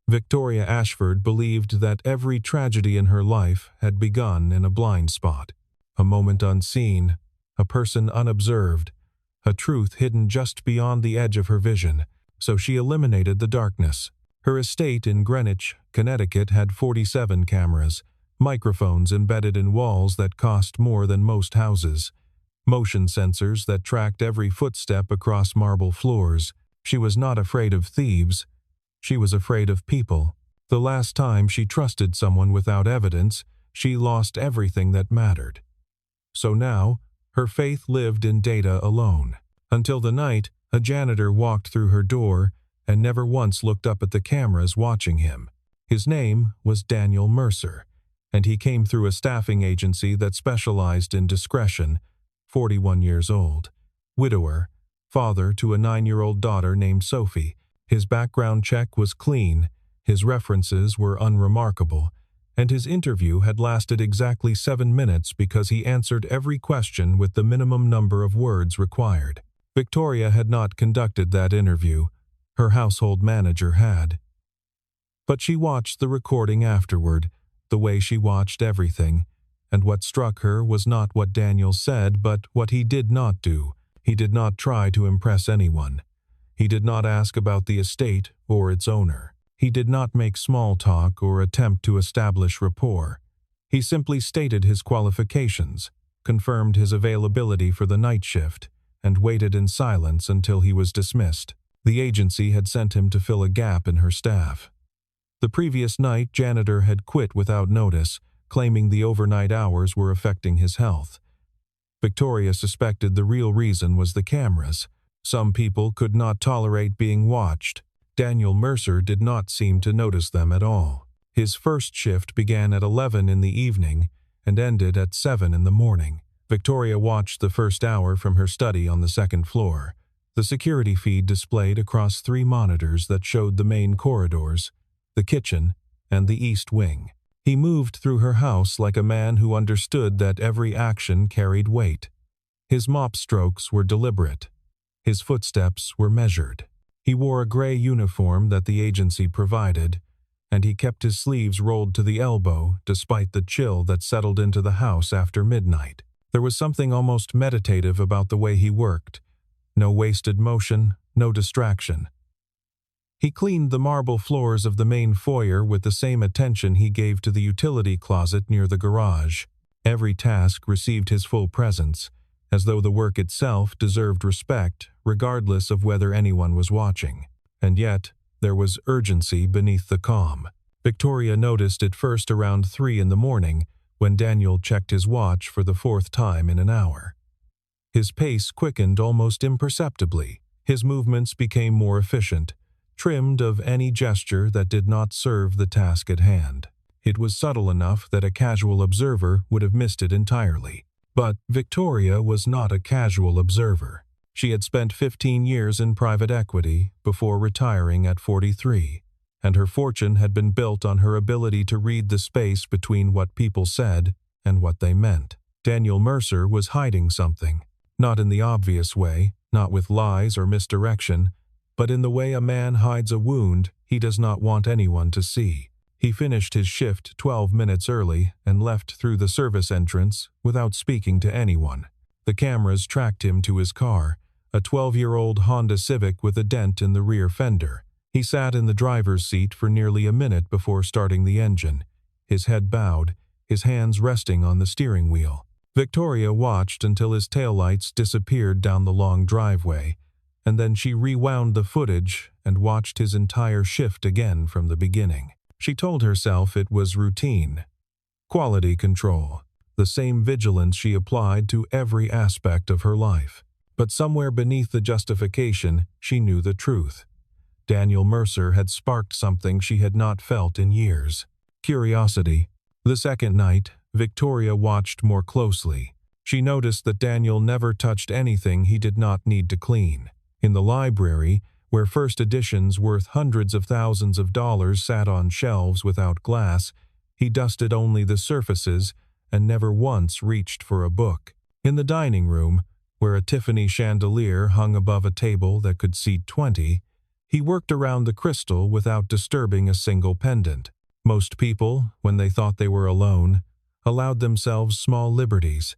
Victoria Ashford believed that every tragedy in her life had begun in a blind spot, a moment unseen, a person unobserved, a truth hidden just beyond the edge of her vision, so she eliminated the darkness. Her estate in Greenwich, Connecticut had 47 cameras, microphones embedded in walls that cost more than most houses, motion sensors that tracked every footstep across marble floors. She was not afraid of thieves. She was afraid of people. The last time she trusted someone without evidence, she lost everything that mattered. So now, her faith lived in data alone. Until the night, a janitor walked through her door and never once looked up at the cameras watching him. His name was Daniel Mercer, and he came through a staffing agency that specialized in discretion, 41 years old, widower, father to a 9-year-old daughter named Sophie. His background check was clean, his references were unremarkable, and his interview had lasted exactly 7 minutes because he answered every question with the minimum number of words required. Victoria had not conducted that interview. Her household manager had. But she watched the recording afterward, the way she watched everything, and what struck her was not what Daniel said, but what he did not do. He did not try to impress anyone. He did not ask about the estate or its owner. He did not make small talk or attempt to establish rapport. He simply stated his qualifications, confirmed his availability for the night shift, and waited in silence until he was dismissed. The agency had sent him to fill a gap in her staff. The previous night, Janitor had quit without notice, claiming the overnight hours were affecting his health. Victoria suspected the real reason was the cameras. Some people could not tolerate being watched. Daniel Mercer did not seem to notice them at all. His first shift began at 11 in the evening and ended at 7 in the morning. Victoria watched the first hour from her study on the second floor. The security feed displayed across 3 monitors that showed the main corridors, the kitchen, and the east wing. He moved through her house like a man who understood that every action carried weight. His mop strokes were deliberate. His footsteps were measured. He wore a gray uniform that the agency provided, and he kept his sleeves rolled to the elbow despite the chill that settled into the house after midnight. There was something almost meditative about the way he worked. No wasted motion, no distraction. He cleaned the marble floors of the main foyer with the same attention he gave to the utility closet near the garage. Every task received his full presence, as though the work itself deserved respect, regardless of whether anyone was watching. And yet, there was urgency beneath the calm. Victoria noticed it first around 3 in the morning, when Daniel checked his watch for the 4th time in an hour. His pace quickened almost imperceptibly. His movements became more efficient, trimmed of any gesture that did not serve the task at hand. It was subtle enough that a casual observer would have missed it entirely. But Victoria was not a casual observer. She had spent 15 years in private equity before retiring at 43, and her fortune had been built on her ability to read the space between what people said and what they meant. Daniel Mercer was hiding something, not in the obvious way, not with lies or misdirection, but in the way a man hides a wound he does not want anyone to see. He finished his shift 12 minutes early and left through the service entrance without speaking to anyone. The cameras tracked him to his car, a 12-year-old Honda Civic with a dent in the rear fender. He sat in the driver's seat for nearly a minute before starting the engine, his head bowed, his hands resting on the steering wheel. Victoria watched until his taillights disappeared down the long driveway, and then she rewound the footage and watched his entire shift again from the beginning. She told herself it was routine, quality control, the same vigilance she applied to every aspect of her life. But somewhere beneath the justification, she knew the truth. Daniel Mercer had sparked something she had not felt in years. Curiosity. The second night, Victoria watched more closely. She noticed that Daniel never touched anything he did not need to clean. In the library, where first editions worth hundreds of thousands of dollars sat on shelves without glass, he dusted only the surfaces and never once reached for a book. In the dining room, where a Tiffany chandelier hung above a table that could seat 20, He worked around the crystal without disturbing a single pendant. Most people, when they thought they were alone, allowed themselves small liberties.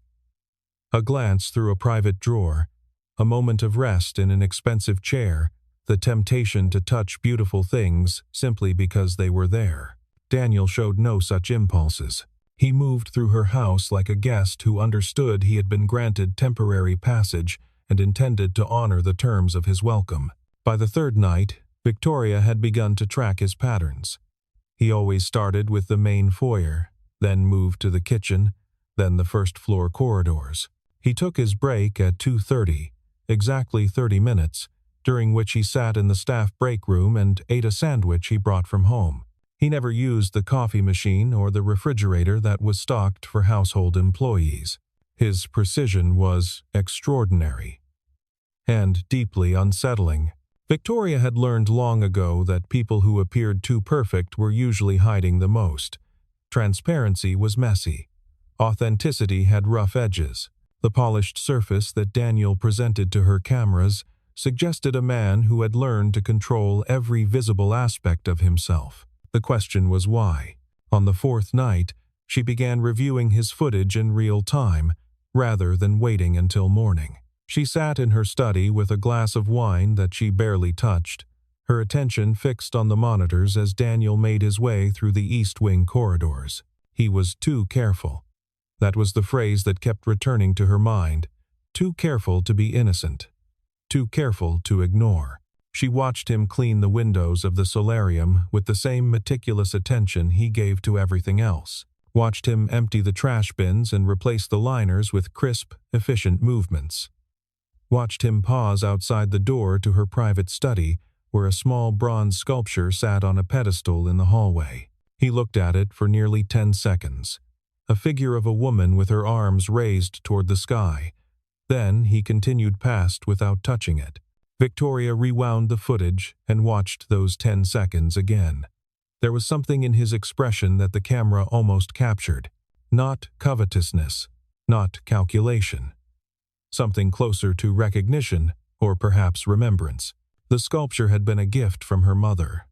A glance through a private drawer, a moment of rest in an expensive chair, the temptation to touch beautiful things simply because they were there. Daniel showed no such impulses. He moved through her house like a guest who understood he had been granted temporary passage and intended to honor the terms of his welcome. By the third night, Victoria had begun to track his patterns. He always started with the main foyer, then moved to the kitchen, then the first-floor corridors. He took his break at 2:30, exactly 30 minutes, during which he sat in the staff break room and ate a sandwich he brought from home. He never used the coffee machine or the refrigerator that was stocked for household employees. His precision was extraordinary and deeply unsettling. Victoria had learned long ago that people who appeared too perfect were usually hiding the most. Transparency was messy. Authenticity had rough edges. The polished surface that Daniel presented to her cameras suggested a man who had learned to control every visible aspect of himself. The question was why. On the fourth night, she began reviewing his footage in real time, rather than waiting until morning. She sat in her study with a glass of wine that she barely touched, her attention fixed on the monitors as Daniel made his way through the East Wing corridors. He was too careful. That was the phrase that kept returning to her mind. Too careful to be innocent. Too careful to ignore. She watched him clean the windows of the solarium with the same meticulous attention he gave to everything else. Watched him empty the trash bins and replace the liners with crisp, efficient movements. Watched him pause outside the door to her private study, where a small bronze sculpture sat on a pedestal in the hallway. He looked at it for nearly 10 seconds. A figure of a woman with her arms raised toward the sky. Then he continued past without touching it. Victoria rewound the footage and watched those 10 seconds again. There was something in his expression that the camera almost captured. Not covetousness, not calculation. Something closer to recognition, or perhaps remembrance. The sculpture had been a gift from her mother.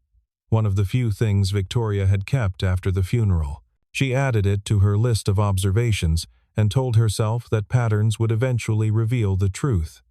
One of the few things Victoria had kept after the funeral. She added it to her list of observations and told herself that patterns would eventually reveal the truth.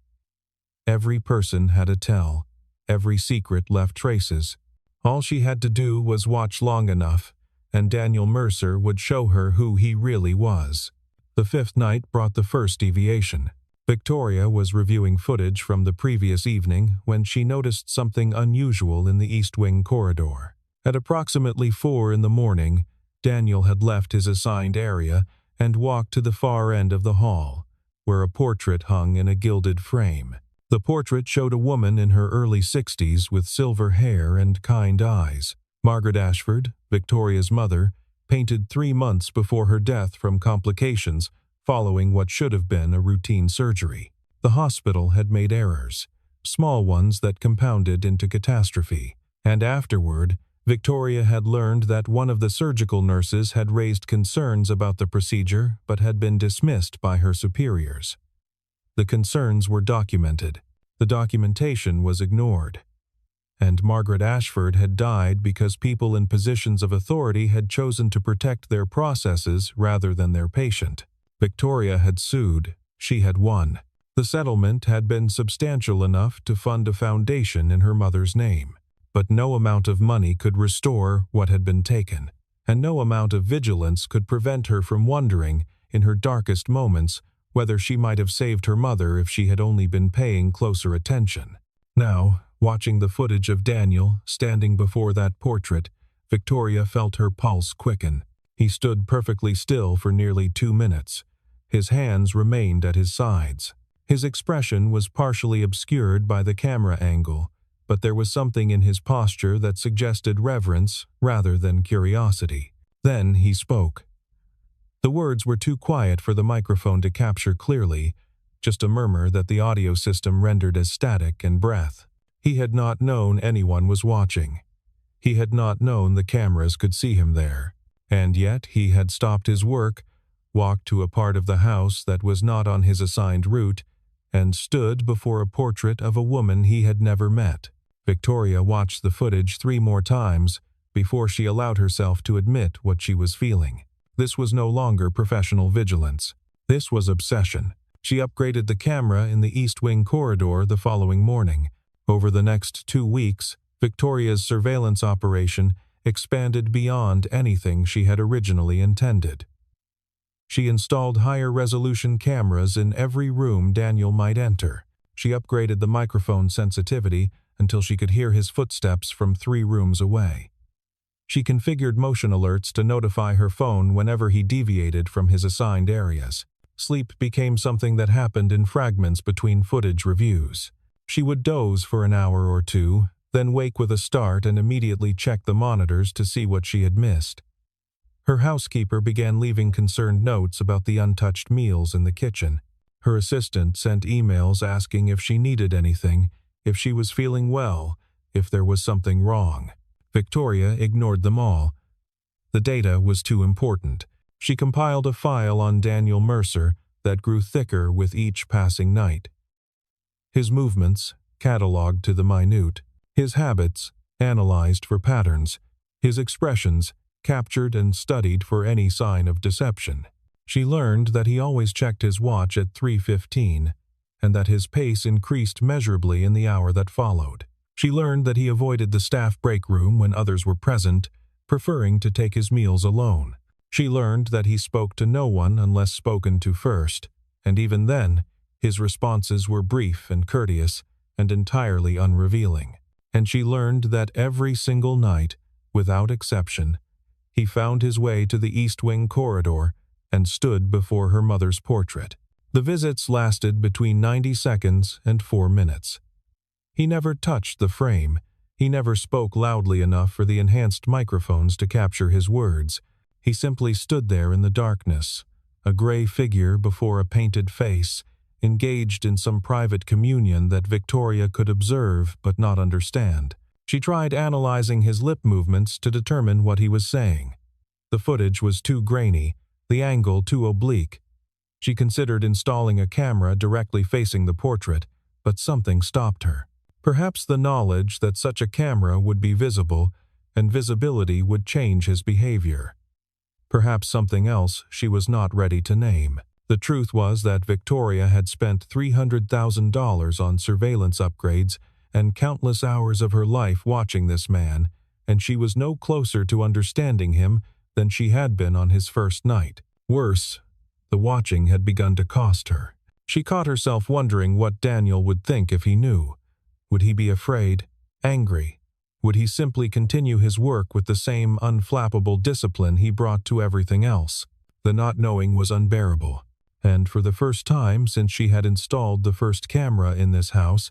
Every person had a tell. Every secret left traces. All she had to do was watch long enough, and Daniel Mercer would show her who he really was. The fifth night brought the first deviation. Victoria was reviewing footage from the previous evening when she noticed something unusual in the East Wing corridor. At approximately 4 in the morning, Daniel had left his assigned area and walked to the far end of the hall, where a portrait hung in a gilded frame. The portrait showed a woman in her early 60s with silver hair and kind eyes. Margaret Ashford, Victoria's mother, painted 3 months before her death from complications following what should have been a routine surgery. The hospital had made errors, small ones that compounded into catastrophe, and afterward, Victoria had learned that one of the surgical nurses had raised concerns about the procedure but had been dismissed by her superiors. The concerns were documented. The documentation was ignored. And Margaret Ashford had died because people in positions of authority had chosen to protect their processes rather than their patient. Victoria had sued. She had won. The settlement had been substantial enough to fund a foundation in her mother's name. But no amount of money could restore what had been taken, and no amount of vigilance could prevent her from wondering, in her darkest moments, whether she might have saved her mother if she had only been paying closer attention. Now, watching the footage of Daniel standing before that portrait, Victoria felt her pulse quicken. He stood perfectly still for nearly 2 minutes. His hands remained at his sides. His expression was partially obscured by the camera angle, but there was something in his posture that suggested reverence rather than curiosity. Then he spoke. The words were too quiet for the microphone to capture clearly, just a murmur that the audio system rendered as static and breath. He had not known anyone was watching. He had not known the cameras could see him there. And yet he had stopped his work, walked to a part of the house that was not on his assigned route, and stood before a portrait of a woman he had never met. Victoria watched the footage 3 more times before she allowed herself to admit what she was feeling. This was no longer professional vigilance. This was obsession. She upgraded the camera in the East Wing corridor the following morning. Over the next 2 weeks, Victoria's surveillance operation expanded beyond anything she had originally intended. She installed higher-resolution cameras in every room Daniel might enter. She upgraded the microphone sensitivity until she could hear his footsteps from 3 rooms away. She configured motion alerts to notify her phone whenever he deviated from his assigned areas. Sleep became something that happened in fragments between footage reviews. She would doze for an hour or 2, then wake with a start and immediately check the monitors to see what she had missed. Her housekeeper began leaving concerned notes about the untouched meals in the kitchen. Her assistant sent emails asking if she needed anything, if she was feeling well, if there was something wrong. Victoria ignored them all. The data was too important. She compiled a file on Daniel Mercer that grew thicker with each passing night. His movements, catalogued to the minute. His habits, analyzed for patterns. His expressions, captured and studied for any sign of deception. She learned that he always checked his watch at 3:15, and that his pace increased measurably in the hour that followed. She learned that he avoided the staff break room when others were present, preferring to take his meals alone. She learned that he spoke to no one unless spoken to first, and even then, his responses were brief and courteous, and entirely unrevealing. And she learned that every single night, without exception, he found his way to the East Wing corridor and stood before her mother's portrait. The visits lasted between 90 seconds and 4 minutes. He never touched the frame. He never spoke loudly enough for the enhanced microphones to capture his words. He simply stood there in the darkness, a gray figure before a painted face, engaged in some private communion that Victoria could observe but not understand. She tried analyzing his lip movements to determine what he was saying. The footage was too grainy, the angle too oblique. She considered installing a camera directly facing the portrait, but something stopped her. Perhaps the knowledge that such a camera would be visible, and visibility would change his behavior. Perhaps something else she was not ready to name. The truth was that Victoria had spent $300,000 on surveillance upgrades and countless hours of her life watching this man, and she was no closer to understanding him than she had been on his first night. Worse, the watching had begun to cost her. She caught herself wondering what Daniel would think if he knew. Would he be afraid, angry? Would he simply continue his work with the same unflappable discipline he brought to everything else? The not knowing was unbearable, and for the first time since she had installed the first camera in this house,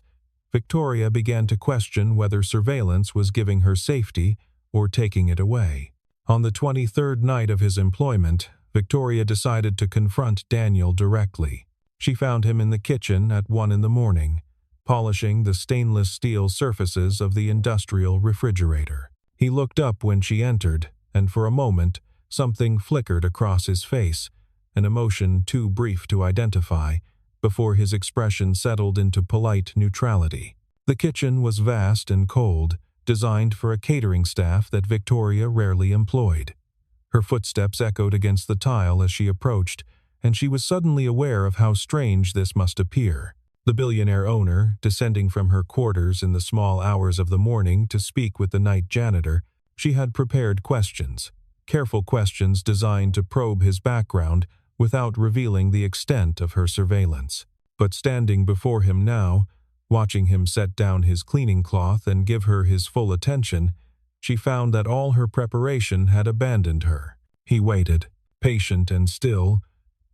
Victoria began to question whether surveillance was giving her safety or taking it away. On the 23rd night of his employment, Victoria decided to confront Daniel directly. She found him in the kitchen at 1 in the morning, polishing the stainless steel surfaces of the industrial refrigerator. He looked up when she entered, and for a moment, something flickered across his face, an emotion too brief to identify, before his expression settled into polite neutrality. The kitchen was vast and cold, designed for a catering staff that Victoria rarely employed. Her footsteps echoed against the tile as she approached, and she was suddenly aware of how strange this must appear. The billionaire owner, descending from her quarters in the small hours of the morning to speak with the night janitor, she had prepared questions, careful questions designed to probe his background without revealing the extent of her surveillance. But standing before him now, watching him set down his cleaning cloth and give her his full attention, she found that all her preparation had abandoned her. He waited, patient and still,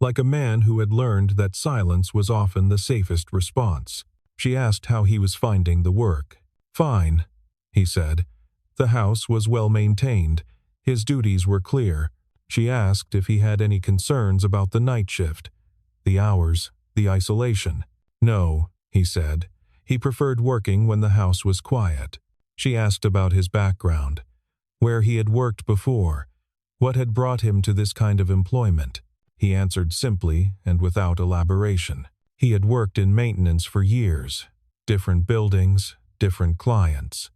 like a man who had learned that silence was often the safest response. She asked how he was finding the work. "Fine," he said. The house was well maintained. His duties were clear. She asked if he had any concerns about the night shift, the hours, the isolation. No, he said. He preferred working when the house was quiet. She asked about his background, where he had worked before, what had brought him to this kind of employment. He answered simply and without elaboration. He had worked in maintenance for years, different buildings, different clients.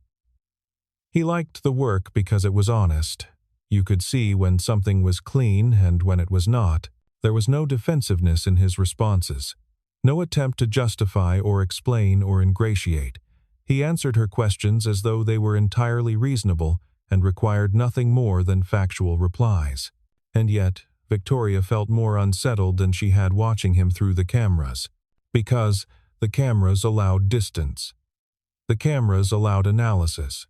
He liked the work because it was honest. You could see when something was clean and when it was not. There was no defensiveness in his responses, no attempt to justify or explain or ingratiate. He answered her questions as though they were entirely reasonable and required nothing more than factual replies. And yet, Victoria felt more unsettled than she had watching him through the cameras. Because the cameras allowed distance. The cameras allowed analysis.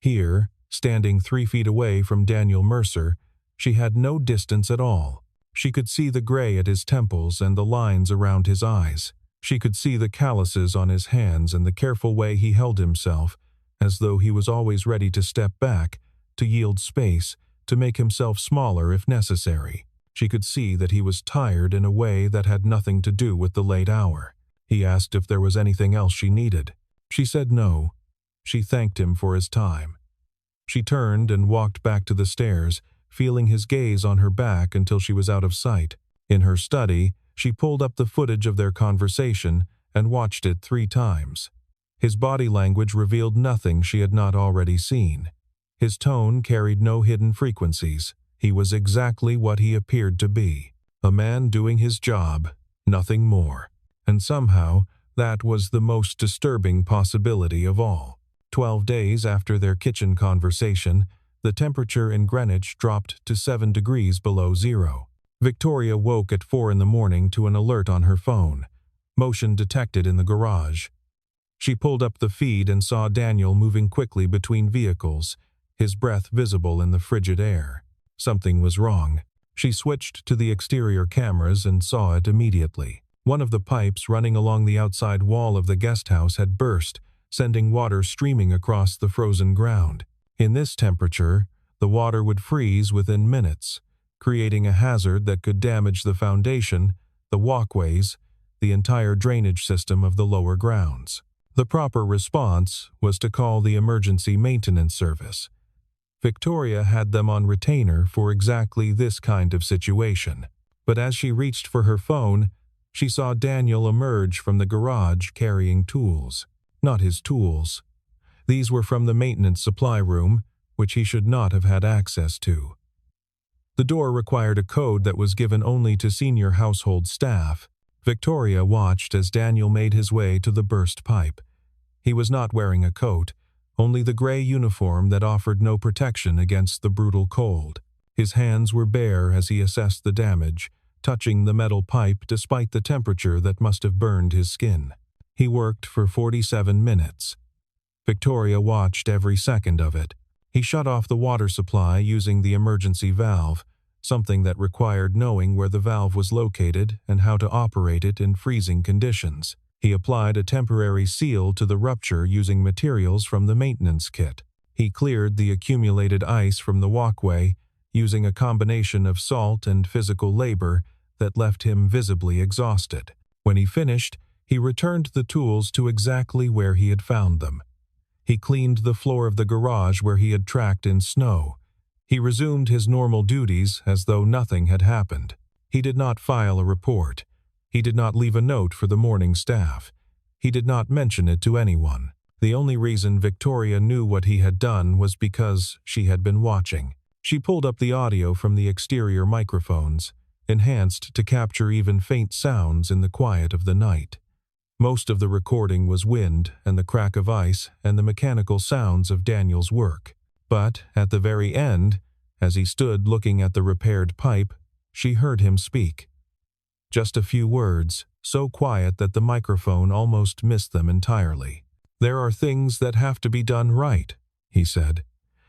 Here, standing 3 feet away from Daniel Mercer, she had no distance at all. She could see the gray at his temples and the lines around his eyes. She could see the calluses on his hands and the careful way he held himself, as though he was always ready to step back, to yield space, to make himself smaller if necessary. She could see that he was tired in a way that had nothing to do with the late hour. He asked if there was anything else she needed. She said no. She thanked him for his time. She turned and walked back to the stairs, feeling his gaze on her back until she was out of sight. In her study, she pulled up the footage of their conversation and watched it 3 times. His body language revealed nothing she had not already seen. His tone carried no hidden frequencies. He was exactly what he appeared to be. A man doing his job, nothing more. And somehow, that was the most disturbing possibility of all. 12 days after their kitchen conversation, the temperature in Greenwich dropped to 7 degrees below zero. Victoria woke at 4 in the morning to an alert on her phone. Motion detected in the garage. She pulled up the feed and saw Daniel moving quickly between vehicles, his breath visible in the frigid air. Something was wrong. She switched to the exterior cameras and saw it immediately. One of the pipes running along the outside wall of the guest house had burst, sending water streaming across the frozen ground. In this temperature, the water would freeze within minutes, creating a hazard that could damage the foundation, the walkways, the entire drainage system of the lower grounds. The proper response was to call the emergency maintenance service. Victoria had them on retainer for exactly this kind of situation. But as she reached for her phone, she saw Daniel emerge from the garage carrying tools. Not his tools. These were from the maintenance supply room, which he should not have had access to. The door required a code that was given only to senior household staff. Victoria watched as Daniel made his way to the burst pipe. He was not wearing a coat, only the gray uniform that offered no protection against the brutal cold. His hands were bare as he assessed the damage, touching the metal pipe despite the temperature that must have burned his skin. He worked for 47 minutes. Victoria watched every second of it. He shut off the water supply using the emergency valve, something that required knowing where the valve was located and how to operate it in freezing conditions. He applied a temporary seal to the rupture using materials from the maintenance kit. He cleared the accumulated ice from the walkway using a combination of salt and physical labor that left him visibly exhausted. When he finished, he returned the tools to exactly where he had found them. He cleaned the floor of the garage where he had tracked in snow. He resumed his normal duties as though nothing had happened. He did not file a report. He did not leave a note for the morning staff. He did not mention it to anyone. The only reason Victoria knew what he had done was because she had been watching. She pulled up the audio from the exterior microphones, enhanced to capture even faint sounds in the quiet of the night. Most of the recording was wind and the crack of ice and the mechanical sounds of Daniel's work. But at the very end, as he stood looking at the repaired pipe, she heard him speak. Just a few words, so quiet that the microphone almost missed them entirely. "There are things that have to be done right," he said,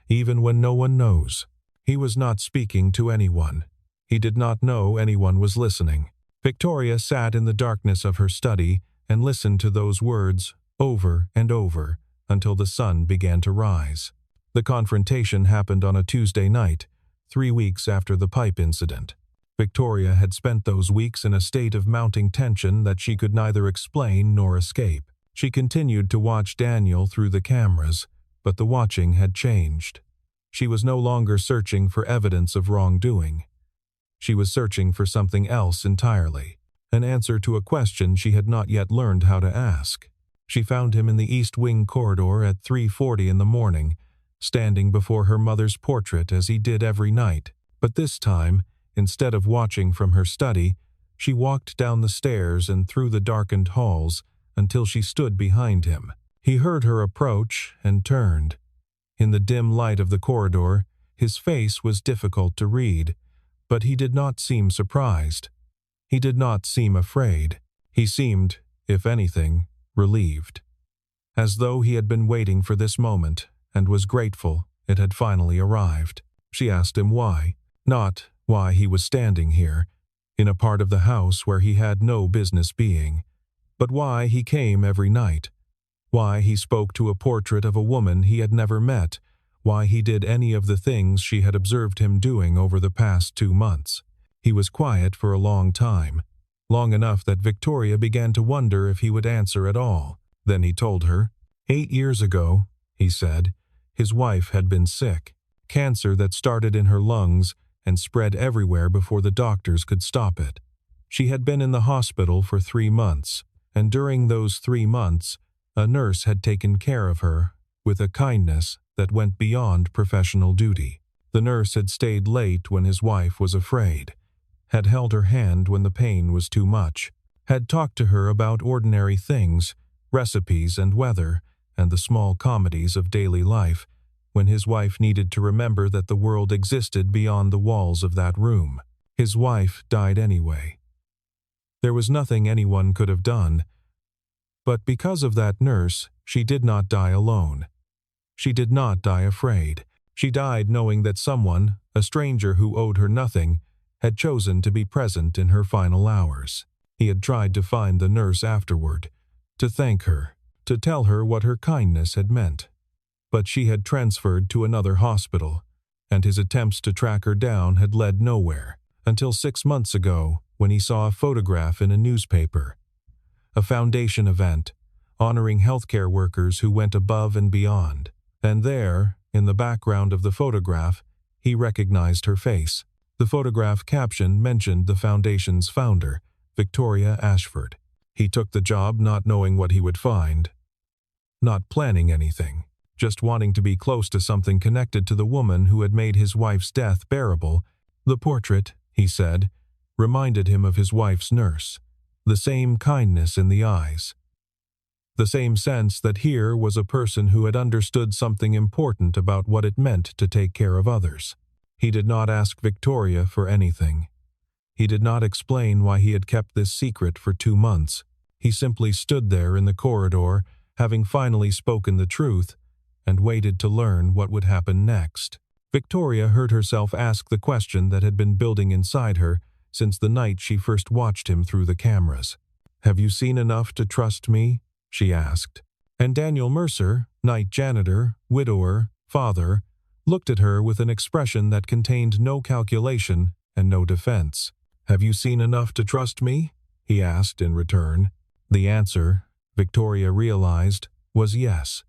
"even when no one knows." He was not speaking to anyone. He did not know anyone was listening. Victoria sat in the darkness of her study and listened to those words over and over until the sun began to rise. The confrontation happened on a Tuesday night, 3 weeks after the pipe incident. Victoria had spent those weeks in a state of mounting tension that she could neither explain nor escape. She continued to watch Daniel through the cameras, but the watching had changed. She was no longer searching for evidence of wrongdoing. She was searching for something else entirely, an answer to a question she had not yet learned how to ask. She found him in the East Wing corridor at 3:40 in the morning, standing before her mother's portrait as he did every night. But this time, instead of watching from her study, she walked down the stairs and through the darkened halls until she stood behind him. He heard her approach and turned. In the dim light of the corridor, his face was difficult to read, but he did not seem surprised. He did not seem afraid. He seemed, if anything, relieved. As though he had been waiting for this moment and was grateful it had finally arrived. She asked him why. Not why he was standing here, in a part of the house where he had no business being, but why he came every night. Why he spoke to a portrait of a woman he had never met, why he did any of the things she had observed him doing over the past 2 months. He was quiet for a long time, long enough that Victoria began to wonder if he would answer at all. Then he told her. 8 years ago, he said, his wife had been sick, cancer that started in her lungs and spread everywhere before the doctors could stop it. She had been in the hospital for 3 months, and during those 3 months, a nurse had taken care of her with a kindness that went beyond professional duty. The nurse had stayed late when his wife was afraid, had held her hand when the pain was too much, had talked to her about ordinary things, recipes and weather, and the small comedies of daily life, when his wife needed to remember that the world existed beyond the walls of that room. His wife died anyway. There was nothing anyone could have done, but because of that nurse, she did not die alone. She did not die afraid. She died knowing that someone, a stranger who owed her nothing, had chosen to be present in her final hours. He had tried to find the nurse afterward, to thank her, to tell her what her kindness had meant. But she had transferred to another hospital, and his attempts to track her down had led nowhere, until 6 months ago when he saw a photograph in a newspaper. A foundation event, honoring healthcare workers who went above and beyond. And there, in the background of the photograph, he recognized her face. The photograph caption mentioned the foundation's founder, Victoria Ashford. He took the job not knowing what he would find, not planning anything, just wanting to be close to something connected to the woman who had made his wife's death bearable. The portrait, he said, reminded him of his wife's nurse. The same kindness in the eyes. The same sense that here was a person who had understood something important about what it meant to take care of others. He did not ask Victoria for anything. He did not explain why he had kept this secret for 2 months. He simply stood there in the corridor, having finally spoken the truth, and waited to learn what would happen next. Victoria heard herself ask the question that had been building inside her since the night she first watched him through the cameras. "Have you seen enough to trust me?" she asked. And Daniel Mercer, night janitor, widower, father, looked at her with an expression that contained no calculation and no defense. "Have you seen enough to trust me?" he asked in return. The answer, Victoria realized, was yes.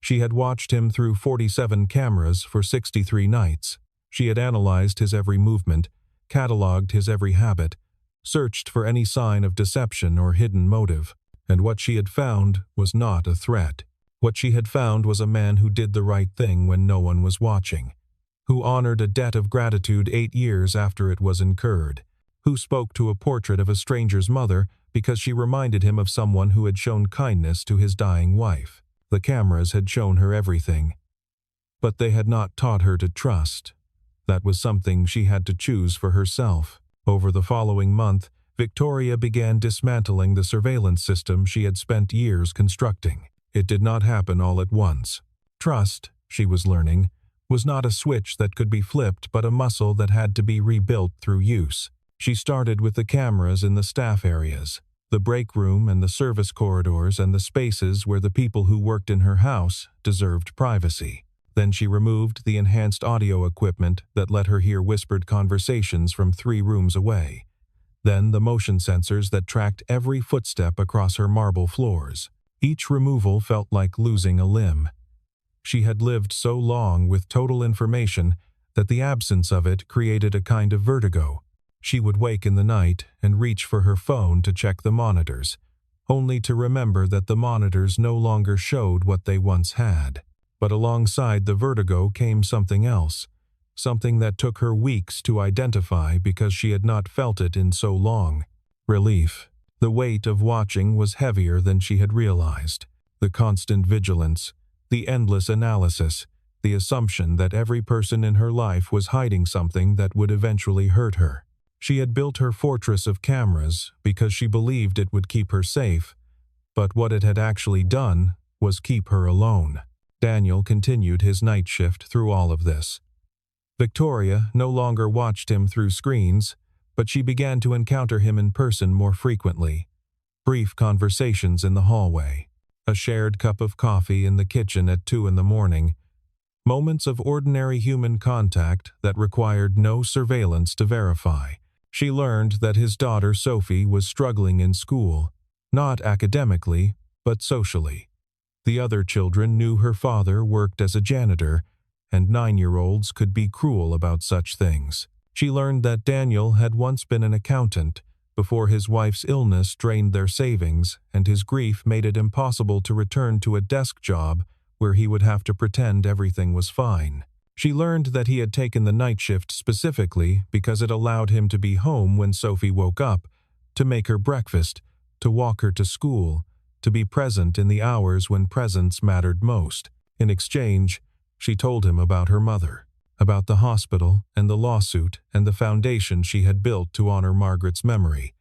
She had watched him through 47 cameras for 63 nights. She had analyzed his every movement, catalogued his every habit, searched for any sign of deception or hidden motive. And what she had found was not a threat. What she had found was a man who did the right thing when no one was watching, who honored a debt of gratitude 8 years after it was incurred, who spoke to a portrait of a stranger's mother because she reminded him of someone who had shown kindness to his dying wife. The cameras had shown her everything, but they had not taught her to trust. That was something she had to choose for herself. Over the following month, Victoria began dismantling the surveillance system she had spent years constructing. It did not happen all at once. Trust, she was learning, was not a switch that could be flipped but a muscle that had to be rebuilt through use. She started with the cameras in the staff areas, the break room and the service corridors and the spaces where the people who worked in her house deserved privacy. Then she removed the enhanced audio equipment that let her hear whispered conversations from 3 rooms away. Then the motion sensors that tracked every footstep across her marble floors. Each removal felt like losing a limb. She had lived so long with total information that the absence of it created a kind of vertigo. She would wake in the night and reach for her phone to check the monitors, only to remember that the monitors no longer showed what they once had. But alongside the vertigo came something else, something that took her weeks to identify because she had not felt it in so long. Relief. The weight of watching was heavier than she had realized. The constant vigilance, the endless analysis, the assumption that every person in her life was hiding something that would eventually hurt her. She had built her fortress of cameras because she believed it would keep her safe, but what it had actually done was keep her alone. Daniel continued his night shift through all of this. Victoria no longer watched him through screens, but she began to encounter him in person more frequently. Brief conversations in the hallway, a shared cup of coffee in the kitchen at 2 a.m, moments of ordinary human contact that required no surveillance to verify. She learned that his daughter Sophie was struggling in school, not academically, but socially. The other children knew her father worked as a janitor, and 9-year-olds could be cruel about such things. She learned that Daniel had once been an accountant before his wife's illness drained their savings and his grief made it impossible to return to a desk job where he would have to pretend everything was fine. She learned that he had taken the night shift specifically because it allowed him to be home when Sophie woke up, to make her breakfast, to walk her to school, to be present in the hours when presence mattered most. In exchange, she told him about her mother, about the hospital and the lawsuit and the foundation she had built to honor Margaret's memory,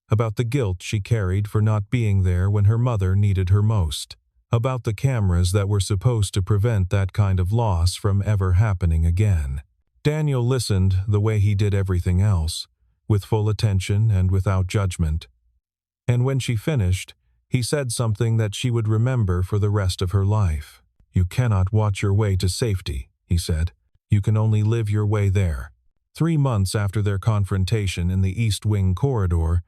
about the guilt she carried for not being there when her mother needed her most, about the cameras that were supposed to prevent that kind of loss from ever happening again. Daniel listened the way he did everything else, with full attention and without judgment. And when she finished, he said something that she would remember for the rest of her life. "You cannot watch your way to safety," he said. "You can only live your way there." 3 months after their confrontation in the East Wing corridor,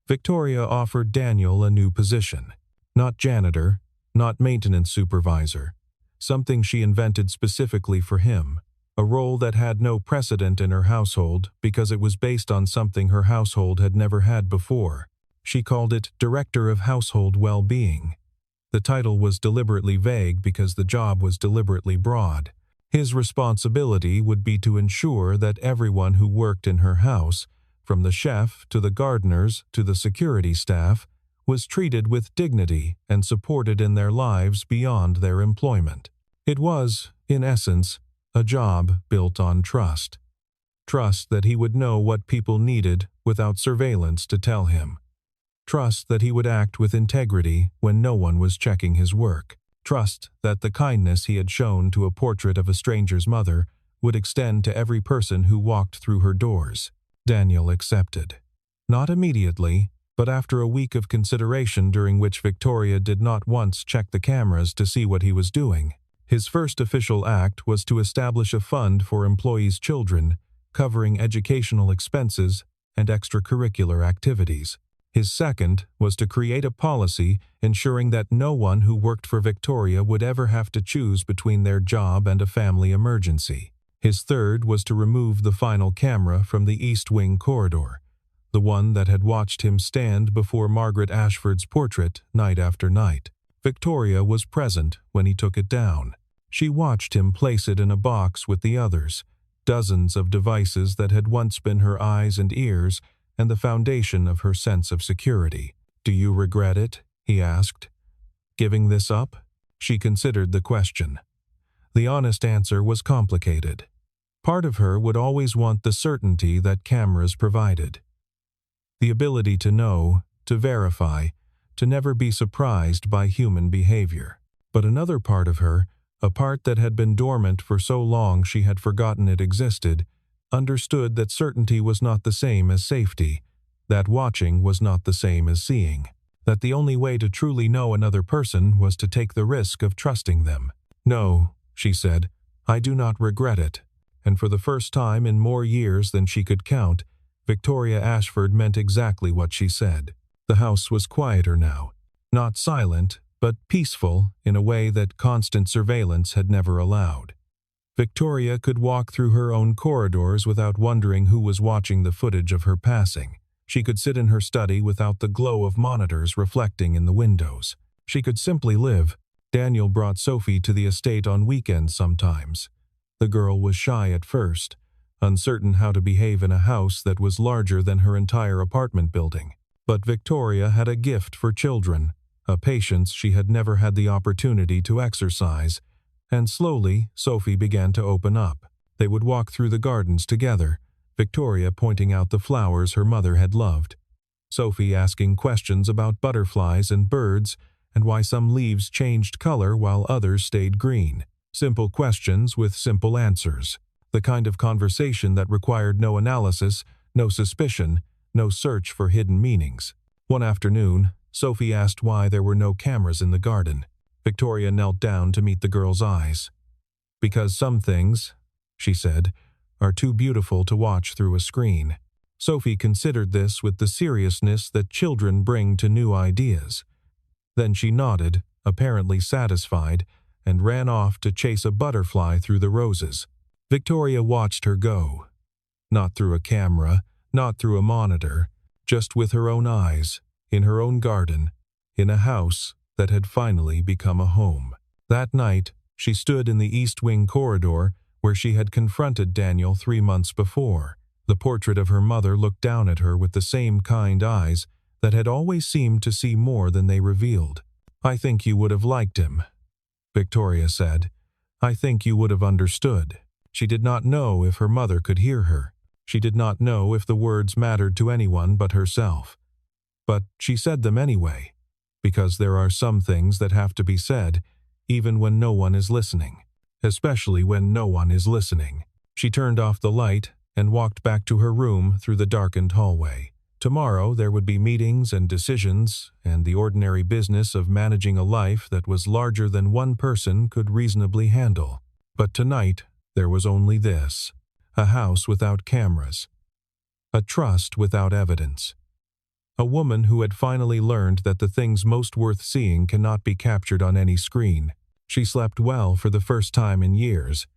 Victoria offered Daniel a new position. Not janitor, not maintenance supervisor. Something she invented specifically for him. A role that had no precedent in her household because it was based on something her household had never had before. She called it Director of Household Well-Being. The title was deliberately vague because the job was deliberately broad. His responsibility would be to ensure that everyone who worked in her house, from the chef to the gardeners to the security staff, was treated with dignity and supported in their lives beyond their employment. It was, in essence, a job built on trust. Trust that he would know what people needed without surveillance to tell him. Trust that he would act with integrity when no one was checking his work. Trust that the kindness he had shown to a portrait of a stranger's mother would extend to every person who walked through her doors. Daniel accepted. Not immediately, but after a week of consideration during which Victoria did not once check the cameras to see what he was doing. His first official act was to establish a fund for employees' children, covering educational expenses and extracurricular activities. His second was to create a policy ensuring that no one who worked for Victoria would ever have to choose between their job and a family emergency. His third was to remove the final camera from the East Wing corridor, the one that had watched him stand before Margaret Ashford's portrait night after night. Victoria was present when he took it down. She watched him place it in a box with the others, dozens of devices that had once been her eyes and ears and the foundation of her sense of security. "Do you regret it?" he asked. "Giving this up?" She considered the question. The honest answer was complicated. Part of her would always want the certainty that cameras provided. The ability to know, to verify, to never be surprised by human behavior. But another part of her, a part that had been dormant for so long she had forgotten it existed, understood that certainty was not the same as safety, that watching was not the same as seeing, that the only way to truly know another person was to take the risk of trusting them. "No," she said, "I do not regret it." And for the first time in more years than she could count, Victoria Ashford meant exactly what she said. The house was quieter now, not silent, but peaceful in a way that constant surveillance had never allowed. Victoria could walk through her own corridors without wondering who was watching the footage of her passing. She could sit in her study without the glow of monitors reflecting in the windows. She could simply live. Daniel brought Sophie to the estate on weekends sometimes. The girl was shy at first, uncertain how to behave in a house that was larger than her entire apartment building. But Victoria had a gift for children, a patience she had never had the opportunity to exercise, and slowly Sophie began to open up. They would walk through the gardens together, Victoria pointing out the flowers her mother had loved, Sophie asking questions about butterflies and birds and why some leaves changed color while others stayed green. Simple questions with simple answers. The kind of conversation that required no analysis, no suspicion, no search for hidden meanings. One afternoon, Sophie asked why there were no cameras in the garden. Victoria knelt down to meet the girl's eyes. "Because some things," she said, "are too beautiful to watch through a screen." Sophie considered this with the seriousness that children bring to new ideas. Then she nodded, apparently satisfied, and ran off to chase a butterfly through the roses. Victoria watched her go. Not through a camera, not through a monitor, just with her own eyes, in her own garden, in a house that had finally become a home. That night, she stood in the East Wing corridor where she had confronted Daniel 3 months before. The portrait of her mother looked down at her with the same kind eyes that had always seemed to see more than they revealed. "I think you would have liked him," Victoria said. "I think you would have understood." She did not know if her mother could hear her. She did not know if the words mattered to anyone but herself. But she said them anyway, because there are some things that have to be said, even when no one is listening. Especially when no one is listening. She turned off the light and walked back to her room through the darkened hallway. Tomorrow there would be meetings and decisions and the ordinary business of managing a life that was larger than one person could reasonably handle. But tonight there was only this: a house without cameras, a trust without evidence, a woman who had finally learned that the things most worth seeing cannot be captured on any screen. She slept well for the first time in years,